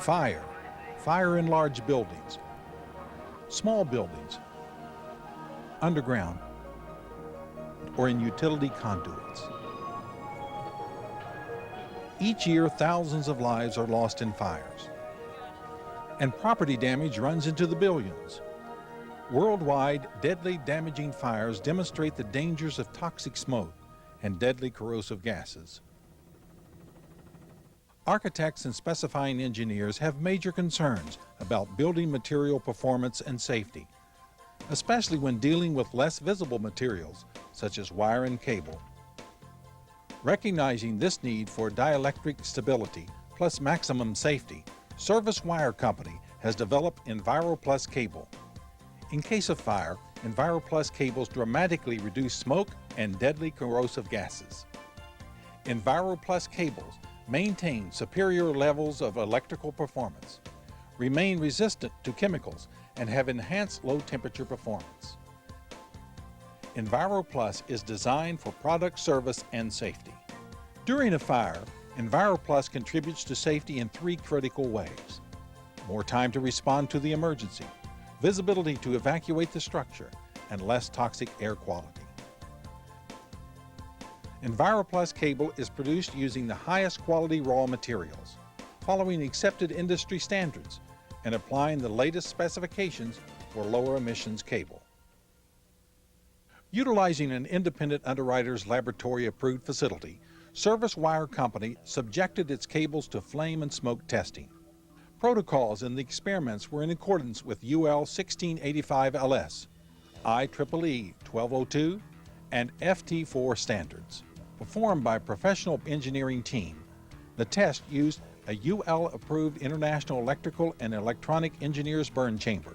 Fire. Fire in large buildings, small buildings, underground, or in utility conduits. Each year, thousands of lives are lost in fires, and property damage runs into the billions. Worldwide, deadly damaging fires demonstrate the dangers of toxic smoke and deadly corrosive gases. Architects and specifying engineers have major concerns about building material performance and safety, especially when dealing with less visible materials such as wire and cable. Recognizing this need for dielectric stability plus maximum safety, Service Wire Company has developed EnviroPlus cable. In case of fire, EnviroPlus cables dramatically reduce smoke and deadly corrosive gases. EnviroPlus cables maintain superior levels of electrical performance, remain resistant to chemicals, and have enhanced low-temperature performance. EnviroPlus is designed for product service and safety. During a fire, EnviroPlus contributes to safety in three critical ways: more time to respond to the emergency, visibility to evacuate the structure, and less toxic air quality. EnviroPlus cable is produced using the highest quality raw materials, following accepted industry standards, and applying the latest specifications for lower emissions cable. Utilizing an independent underwriter's laboratory-approved facility, Service Wire Company subjected its cables to flame and smoke testing. Protocols in the experiments were in accordance with UL 1685 LS, IEEE 1202, and FT4 standards. Performed by a professional engineering team, the test used a UL-approved International Electrical and Electronic Engineers burn chamber.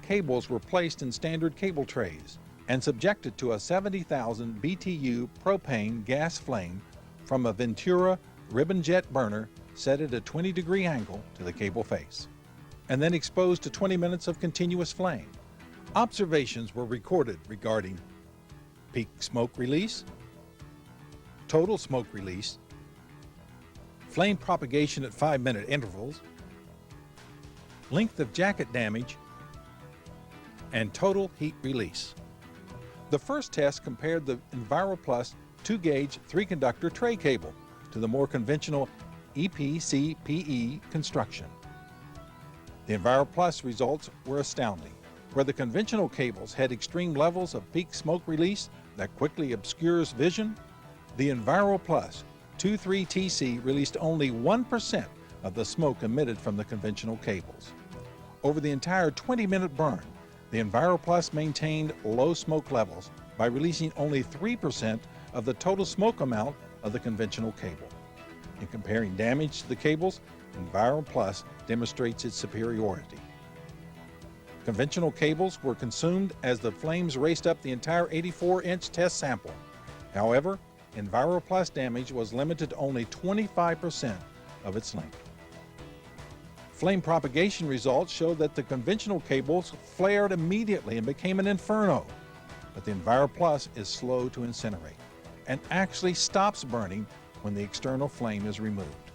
Cables were placed in standard cable trays and subjected to a 70,000 BTU propane gas flame from a Ventura ribbon jet burner set at a 20-degree angle to the cable face, and then exposed to 20 minutes of continuous flame. Observations were recorded regarding peak smoke release, total smoke release, flame propagation at 5-minute intervals, length of jacket damage, and total heat release. The first test compared the EnviroPlus 2-gauge 3-conductor tray cable to the more conventional EPCPE construction. The EnviroPlus results were astounding. Where the conventional cables had extreme levels of peak smoke release that quickly obscures vision, the EnviroPlus 23TC released only 1% of the smoke emitted from the conventional cables. Over the entire 20-minute burn, the EnviroPlus maintained low smoke levels by releasing only 3% of the total smoke amount of the conventional cable. In comparing damage to the cables, EnviroPlus demonstrates its superiority. Conventional cables were consumed as the flames raced up the entire 84-inch test sample. However, EnviroPlus damage was limited to only 25% of its length. Flame propagation results showed that the conventional cables flared immediately and became an inferno, but the EnviroPlus is slow to incinerate and actually stops burning when the external flame is removed.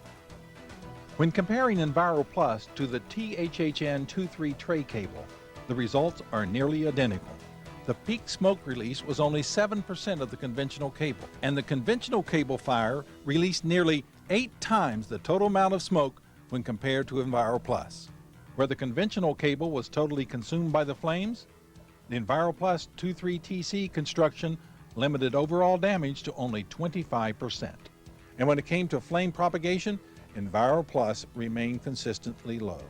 When comparing EnviroPlus to the THHN 2-3 tray cable, the results are nearly identical. The peak smoke release was only 7% of the conventional cable, and the conventional cable fire released nearly 8 times the total amount of smoke when compared to EnviroPlus. Where the conventional cable was totally consumed by the flames, the EnviroPlus 2-3TC construction limited overall damage to only 25%. And when it came to flame propagation, EnviroPlus remained consistently low.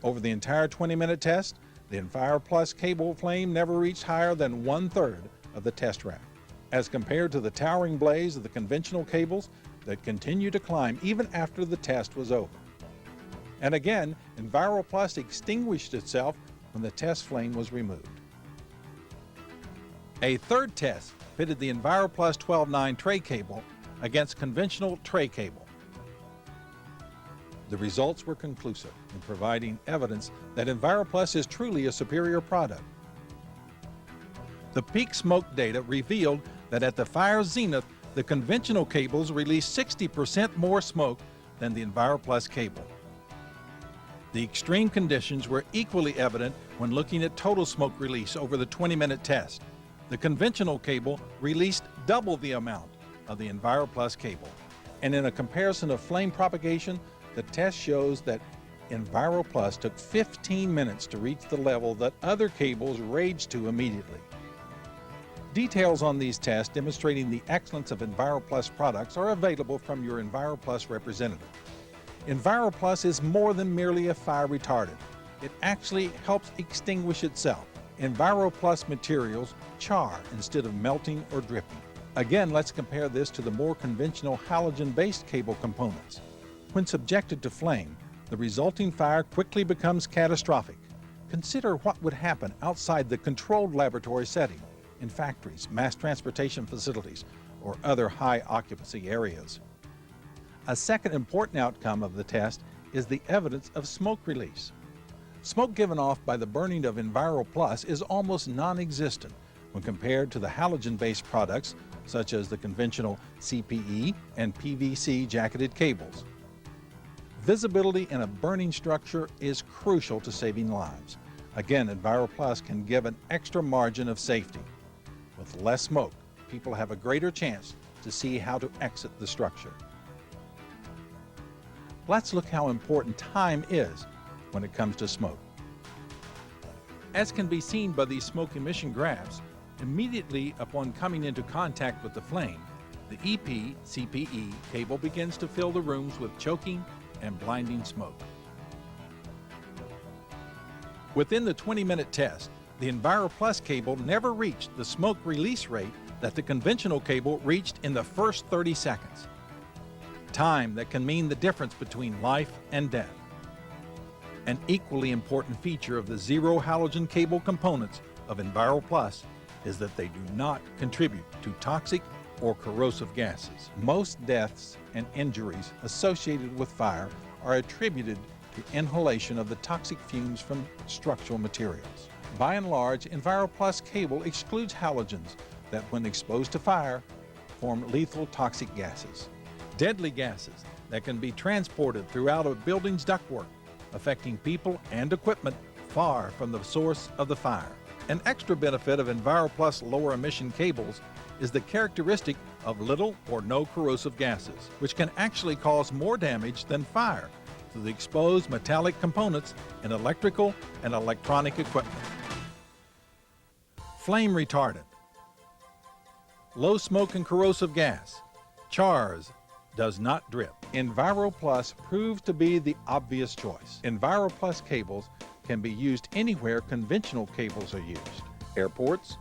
Over the entire 20-minute test, the EnviroPlus cable flame never reached higher than 1/3 of the test rack, as compared to the towering blaze of the conventional cables that continued to climb even after the test was over. And again, EnviroPlus extinguished itself when the test flame was removed. A third test pitted the EnviroPlus 12-9 tray cable against conventional tray cable. The results were conclusive in providing evidence that EnviroPlus is truly a superior product. The peak smoke data revealed that at the fire's zenith, the conventional cables released 60% more smoke than the EnviroPlus cable. The extreme conditions were equally evident when looking at total smoke release over the 20-minute test. The conventional cable released double the amount of the EnviroPlus cable. And in a comparison of flame propagation, the test shows that EnviroPlus took 15 minutes to reach the level that other cables raged to immediately. Details on these tests demonstrating the excellence of EnviroPlus products are available from your EnviroPlus representative. EnviroPlus is more than merely a fire retardant. It actually helps extinguish itself. EnviroPlus materials char instead of melting or dripping. Again, let's compare this to the more conventional halogen-based cable components. When subjected to flame, the resulting fire quickly becomes catastrophic. Consider what would happen outside the controlled laboratory setting, in factories, mass transportation facilities, or other high occupancy areas. A second important outcome of the test is the evidence of smoke release. Smoke given off by the burning of EnviroPlus is almost non-existent when compared to the halogen-based products such as the conventional CPE and PVC jacketed cables. Visibility in a burning structure is crucial to saving lives. Again, EnviroPlus can give an extra margin of safety. With less smoke, people have a greater chance to see how to exit the structure. Let's look how important time is when it comes to smoke. As can be seen by these smoke emission graphs, immediately upon coming into contact with the flame, the EPCPE cable begins to fill the rooms with choking and blinding smoke. Within the 20-minute test, the EnviroPlus cable never reached the smoke release rate that the conventional cable reached in the first 30 seconds. Time that can mean the difference between life and death. An equally important feature of the zero halogen cable components of EnviroPlus is that they do not contribute to toxic or corrosive gases. Most deaths and injuries associated with fire are attributed to inhalation of the toxic fumes from structural materials. By and large, EnviroPlus cable excludes halogens that, when exposed to fire, form lethal toxic gases. Deadly gases that can be transported throughout a building's ductwork, affecting people and equipment far from the source of the fire. An extra benefit of EnviroPlus lower emission cables is the characteristic of little or no corrosive gases, which can actually cause more damage than fire to the exposed metallic components in electrical and electronic equipment. Flame retardant, low smoke and corrosive gas, chars, does not drip. EnviroPlus proves to be the obvious choice. EnviroPlus cables can be used anywhere conventional cables are used. Airports,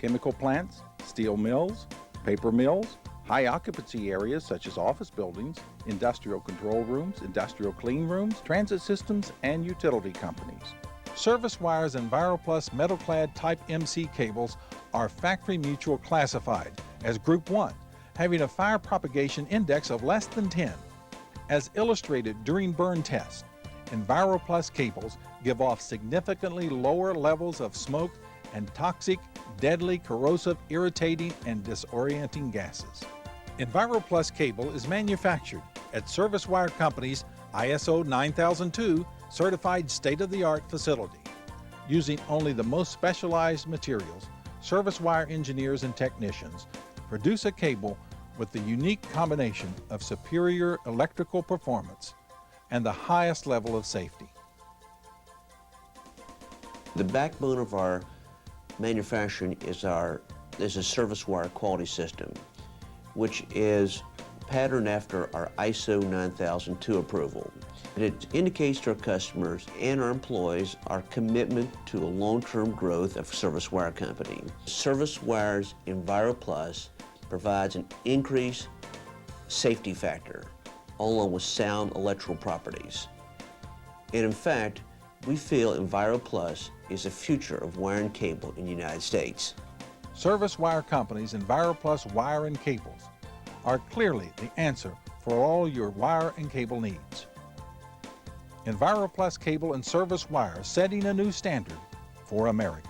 chemical plants, steel mills, paper mills, high occupancy areas such as office buildings, industrial control rooms, industrial clean rooms, transit systems, and utility companies. Service Wire's EnviroPlus metal Clad-Type MC cables are factory mutual classified as Group 1, having a fire propagation index of less than 10. As illustrated during burn tests, EnviroPlus cables give off significantly lower levels of smoke and toxic, deadly, corrosive, irritating, and disorienting gases. EnviroPlus cable is manufactured at Service Wire Company's ISO 9002 certified state-of-the-art facility. Using only the most specialized materials, Service Wire engineers and technicians produce a cable with the unique combination of superior electrical performance and the highest level of safety. The backbone of our manufacturing is a Service Wire quality system, which is patterned after our ISO 9002 approval. It indicates to our customers and our employees our commitment to a long-term growth of Service Wire Company. Service Wire's EnviroPlus provides an increased safety factor, along with sound electrical properties. And in fact, we feel EnviroPlus is the future of wire and cable in the United States. Service Wire Company's EnviroPlus wire and cables are clearly the answer for all your wire and cable needs. EnviroPlus cable and service wire setting a new standard for America.